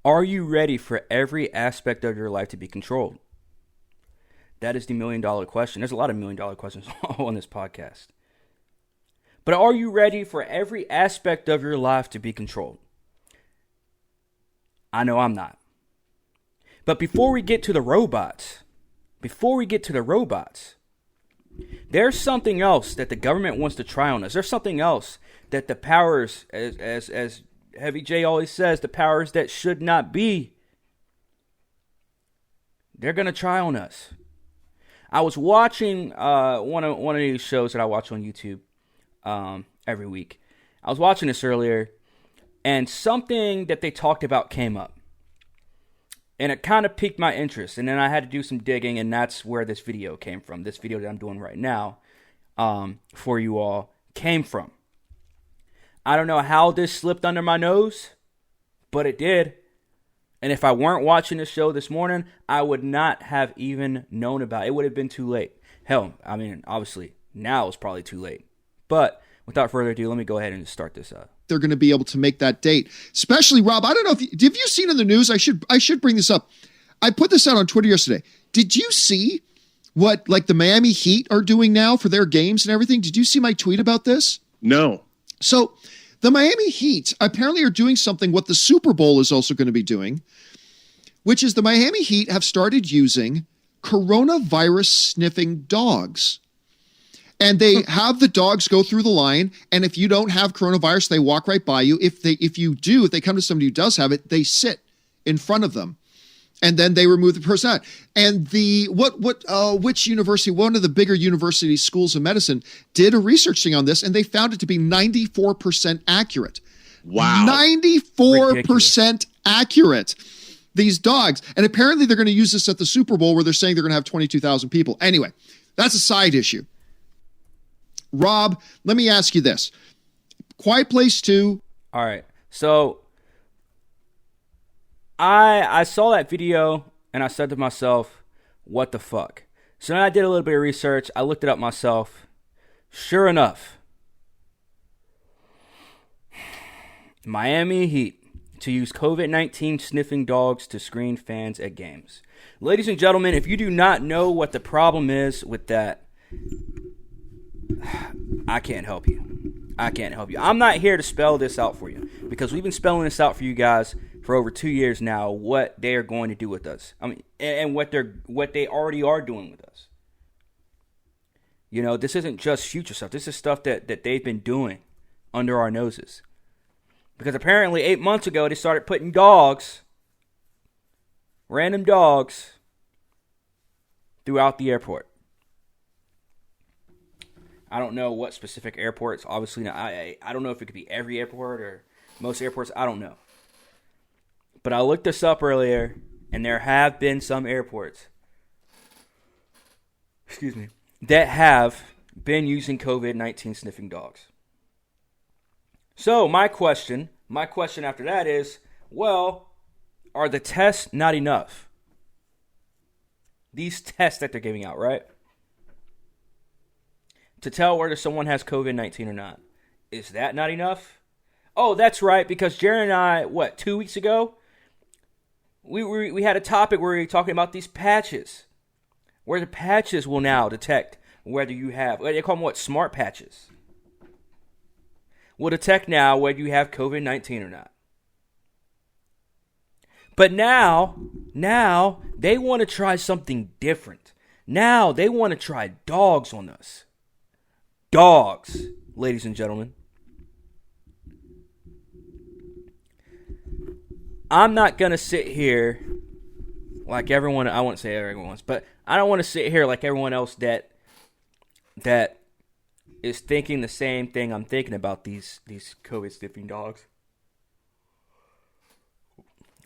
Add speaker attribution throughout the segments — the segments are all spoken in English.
Speaker 1: Are you ready for every aspect of your life to be controlled? That is the $1,000,000 question. There's a lot of $1,000,000 questions on this podcast. But are you ready for every aspect of your life to be controlled? I know I'm not. But before we get to the robots, there's something else that the government wants to try on us. There's something else that the powers, as Heavy J always says, the powers that should not be, they're going to try on us. I was watching one of these shows that I watch on YouTube every week. I was watching this earlier, and something that they talked about came up. And it kind of piqued my interest. And then I had to do some digging, and that's where this video came from. This video that I'm doing right now for you all came from. I don't know how this slipped under my nose, but it did. And if I weren't watching the show this morning, I would not have even known about it. It would have been too late. Hell, I mean, obviously, now it's probably too late. But without further ado, let me go ahead and start this up.
Speaker 2: They're going to be able to make that date. Especially, Rob, I don't know if have you seen in the news? I should bring this up. I put this out on Twitter yesterday. Did you see what like the Miami Heat are doing now for their games and everything? Did you see my tweet about this?
Speaker 3: No.
Speaker 2: So the Miami Heat apparently are doing something what the Super Bowl is also going to be doing, which is the Miami Heat have started using coronavirus sniffing dogs. And they have the dogs go through the line, and if you don't have coronavirus, they walk right by you. If they come to somebody who does have it, they sit in front of them, and then they remove the person out. And which university? One of the bigger university schools of medicine did a research thing on this, and they found it to be 94% accurate.
Speaker 3: Wow,
Speaker 2: 94% accurate. These dogs, and apparently they're going to use this at the Super Bowl, where they're saying they're going to have 22,000 people. Anyway, that's a side issue. Rob, let me ask you this. Quiet Place 2.
Speaker 1: All right. So I saw that video and I said to myself, what the fuck? So then I did a little bit of research. I looked it up myself. Sure enough, Miami Heat to use COVID-19 sniffing dogs to screen fans at games. Ladies and gentlemen, if you do not know what the problem is with that, I can't help you. I'm not here to spell this out for you, because we've been spelling this out for you guys for over 2 years now, what they are going to do with us. I mean, and what they already are doing with us. You know, this isn't just future stuff. This is stuff that they've been doing under our noses. Because apparently 8 months ago, they started putting random dogs, throughout the airport. I don't know what specific airports. Obviously, I don't know if it could be every airport or most airports. I don't know. But I looked this up earlier, and there have been some airports, that have been using COVID-19 sniffing dogs. So my question after that is, well, are the tests not enough? These tests that they're giving out, right? To tell whether someone has COVID-19 or not. Is that not enough? Oh, that's right, because Jared and I, 2 weeks ago, we had a topic where we were talking about these patches, where the patches will now detect whether you have, they call them smart patches. Will detect now whether you have COVID-19 or not. But now, they want to try something different. Now, they want to try dogs on us. Dogs, ladies and gentlemen. I'm not going to sit here like everyone, I won't say everyone, but I don't want to sit here like everyone else that is thinking the same thing I'm thinking about these COVID sniffing dogs.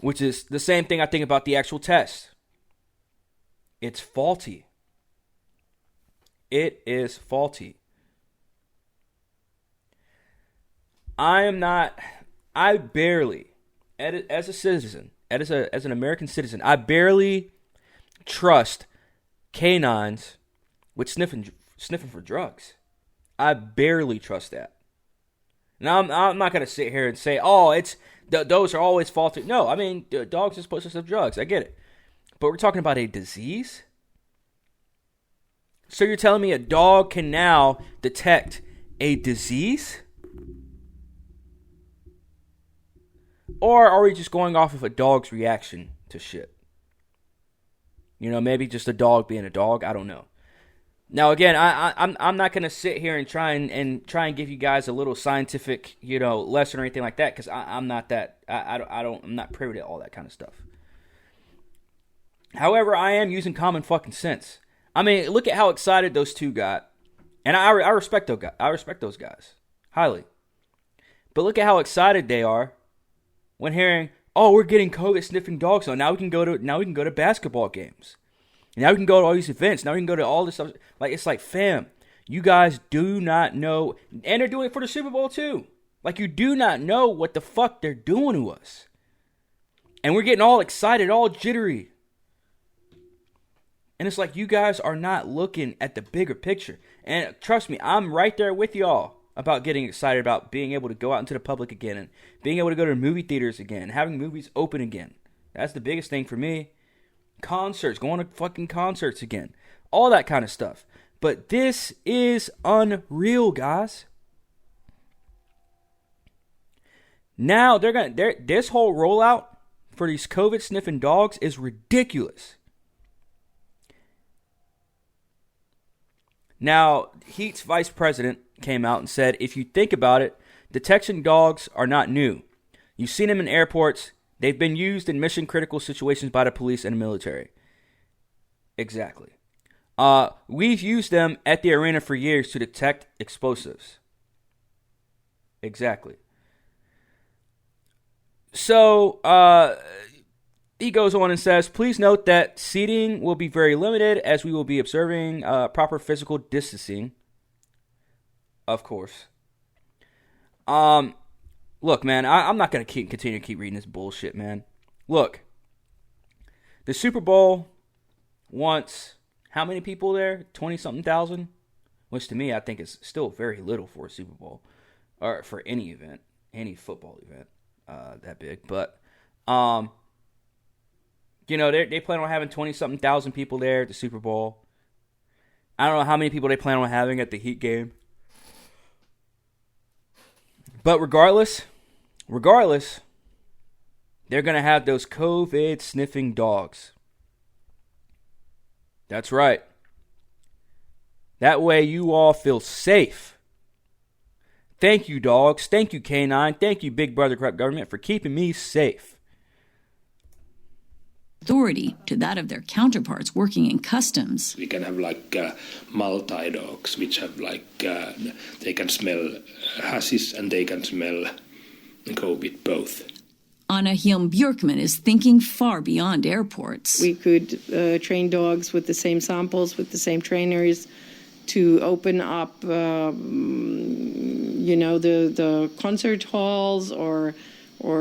Speaker 1: Which is the same thing I think about the actual test. It's faulty. It is faulty. I barely, as a citizen, as an American citizen, I barely trust canines with sniffing for drugs. I barely trust that. Now, I'm not going to sit here and say, oh, those are always faulty. No, I mean, dogs are supposed to have drugs. I get it. But we're talking about a disease? So you're telling me a dog can now detect a disease? Or are we just going off of a dog's reaction to shit? You know, maybe just a dog being a dog. I don't know. Now, again, I'm not gonna sit here and try and give you guys a little scientific, lesson or anything like that, because I'm not that. I'm not privy to all that kind of stuff. However, I am using common fucking sense. I mean, look at how excited those two got, and I respect those guys. I respect those guys highly. But look at how excited they are when hearing, "Oh, we're getting COVID sniffing dogs on. Now we can go to basketball games. Now we can go to all these events. Now we can go to all this stuff." Like, it's like, fam, you guys do not know. And they're doing it for the Super Bowl, too. Like, you do not know what the fuck they're doing to us. And we're getting all excited, all jittery. And it's like, you guys are not looking at the bigger picture. And trust me, I'm right there with y'all about getting excited about being able to go out into the public again and being able to go to movie theaters again, having movies open again. That's the biggest thing for me. Concerts, going to fucking concerts again. All that kind of stuff. But this is unreal, guys. Now, this whole rollout for these COVID sniffing dogs is ridiculous. Now, Heat's vice president came out and said, if you think about it, detection dogs are not new. You've seen them in airports. They've been used in mission-critical situations by the police and the military. Exactly. We've used them at the arena for years to detect explosives. Exactly. So, he goes on and says, please note that seating will be very limited as we will be observing proper physical distancing. Of course. Look, man, I'm not going to continue to keep reading this bullshit, man. Look, the Super Bowl wants how many people there? 20-something thousand? Which to me, I think is still very little for a Super Bowl. Or for any event, any football event that big. But, they plan on having 20-something thousand people there at the Super Bowl. I don't know how many people they plan on having at the Heat game. But regardless, they're going to have those COVID sniffing dogs. That's right. That way you all feel safe. Thank you, dogs. Thank you, K9. Thank you, Big Brother Corrupt Government, for keeping me safe.
Speaker 3: Authority to that of their counterparts working in customs.
Speaker 4: We can have multi-dogs, which have they can smell hashish and they can smell COVID both.
Speaker 3: Anna Hilm Björkman is thinking far beyond airports.
Speaker 5: We could train dogs with the same samples, with the same trainers, to open up, the concert halls or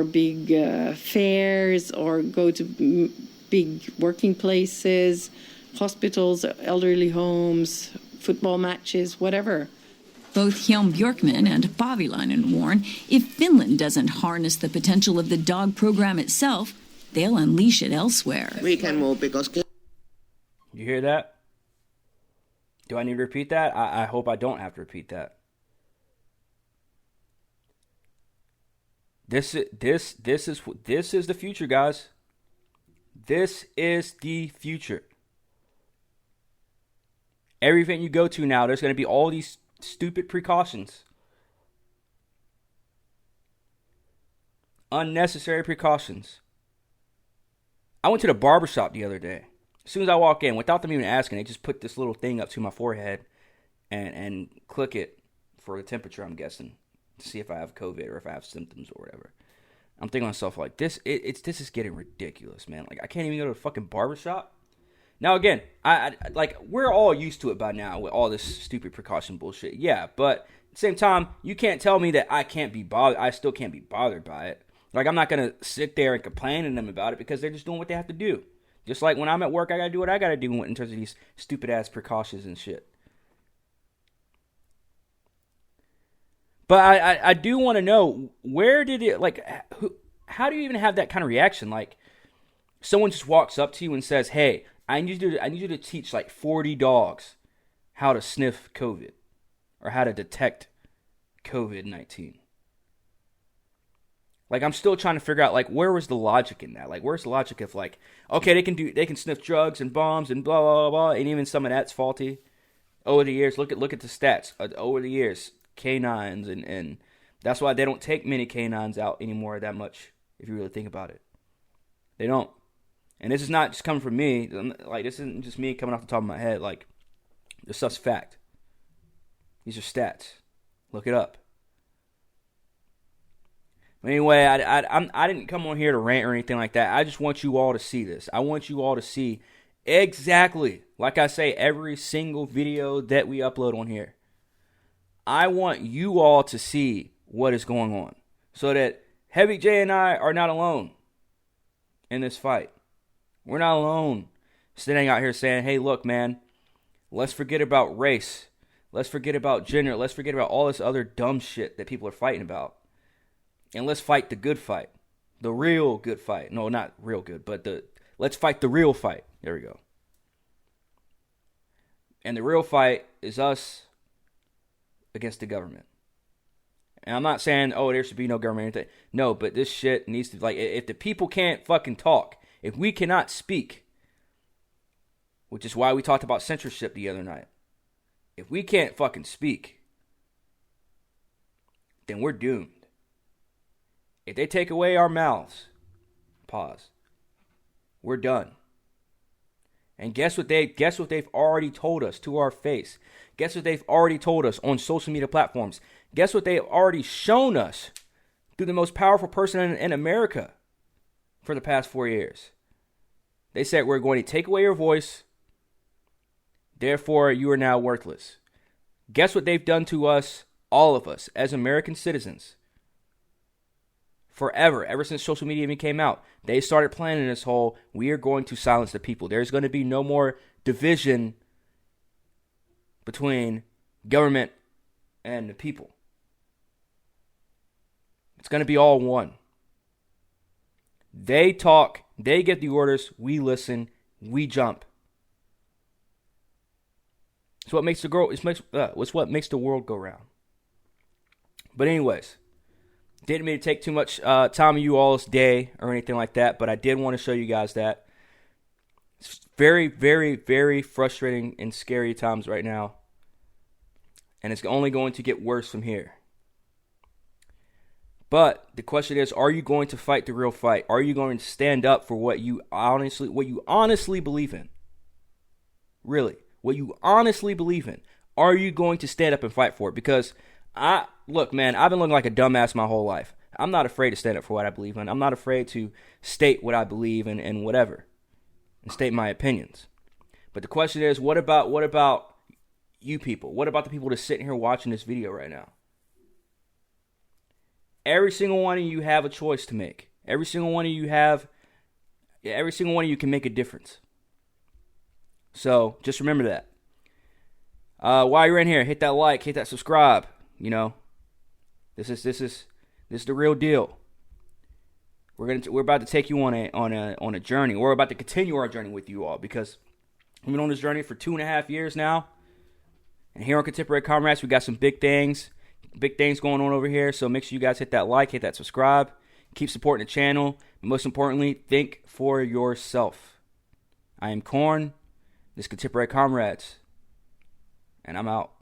Speaker 5: big fairs, or go to big working places, hospitals, elderly homes, football matches, whatever.
Speaker 3: Both Hilm Björkman and Pavilainen warn if Finland doesn't harness the potential of the dog program itself, they'll unleash it elsewhere.
Speaker 6: We can move because...
Speaker 1: You hear that? Do I need to repeat that? I hope I don't have to repeat that. This is the future, guys. This is the future. Every event you go to now, there's going to be all these stupid precautions. Unnecessary precautions. I went to the barbershop the other day. As soon as I walk in, without them even asking, they just put this little thing up to my forehead and click it for the temperature, I'm guessing, to see if I have COVID or if I have symptoms or whatever. I'm thinking to myself, like, this is getting ridiculous, man. Like, I can't even go to a fucking barbershop. Now, again, we're all used to it by now with all this stupid precaution bullshit. Yeah, but at the same time, you can't tell me that I can't be bothered. I still can't be bothered by it. Like, I'm not going to sit there and complain to them about it because they're just doing what they have to do. Just like when I'm at work, I got to do what I got to do in terms of these stupid-ass precautions and shit. But I do want to know, where did it, like, how do you even have that kind of reaction? Like, someone just walks up to you and says, hey, I need you to teach like 40 dogs how to sniff COVID or how to detect COVID-19. Like, I'm still trying to figure out, like, where was the logic in that? Like, where's the logic of, like, okay, they can sniff drugs and bombs and blah, blah, blah, blah, and even some of that's faulty. Over the years, look at the stats. Over the years, canines, and that's why they don't take many canines out anymore that much, if you really think about it. They don't. And this is not just coming from me. Like, this isn't just me coming off the top of my head. Like, this stuff's fact. These are stats. Look it up. Anyway, I didn't come on here to rant or anything like that. I just want you all to see this. I want you all to see exactly, like I say, every single video that we upload on here. I want you all to see what is going on so that Heavy J and I are not alone in this fight. We're not alone sitting out here saying, hey, look, man, let's forget about race. Let's forget about gender. Let's forget about all this other dumb shit that people are fighting about. And let's fight the good fight. The real good fight. No, not real good, but let's fight the real fight. There we go. And the real fight is us against the government. And I'm not saying, oh, there should be no government or anything. No, but this shit needs to, like, if the people can't fucking talk, if we cannot speak, which is why we talked about censorship the other night. If we can't fucking speak, then we're doomed. If they take away our mouths, pause, we're done. And guess what they've already told us to our face? Guess what they've already told us on social media platforms? Guess what they've already shown us through the most powerful person in America for the past 4 years? They said, we're going to take away your voice, therefore you are now worthless. Guess what they've done to us, all of us, as American citizens? Forever, ever since social media even came out, they started planning this whole, we are going to silence the people. There's going to be no more division between government and the people. It's going to be all one. They talk, they get the orders, we listen, we jump. It's what makes what makes the world go round. But anyways, didn't mean to take too much time of you all's day or anything like that, but I did want to show you guys that. It's very, very, very frustrating and scary times right now. And it's only going to get worse from here. But the question is, are you going to fight the real fight? Are you going to stand up for what you honestly believe in? Really, what you honestly believe in. Are you going to stand up and fight for it? Because look, man, I've been looking like a dumbass my whole life. I'm not afraid to stand up for what I believe in. I'm not afraid to state what I believe in and whatever, and state my opinions. But the question is, what about you people? What about the people that's sitting here watching this video right now? Every single one of you have a choice to make. Every single one of you can make a difference. So just remember that. While you're in here, hit that like, hit that subscribe. You know, this is the real deal. We're about to take you on a journey. We're about to continue our journey with you all, because we've been on this journey for 2.5 years now. And here on Contemporary Comrades, we got some big things going on over here. So make sure you guys hit that like, hit that subscribe, keep supporting the channel. And most importantly, think for yourself. I am Corn. This is Contemporary Comrades, and I'm out.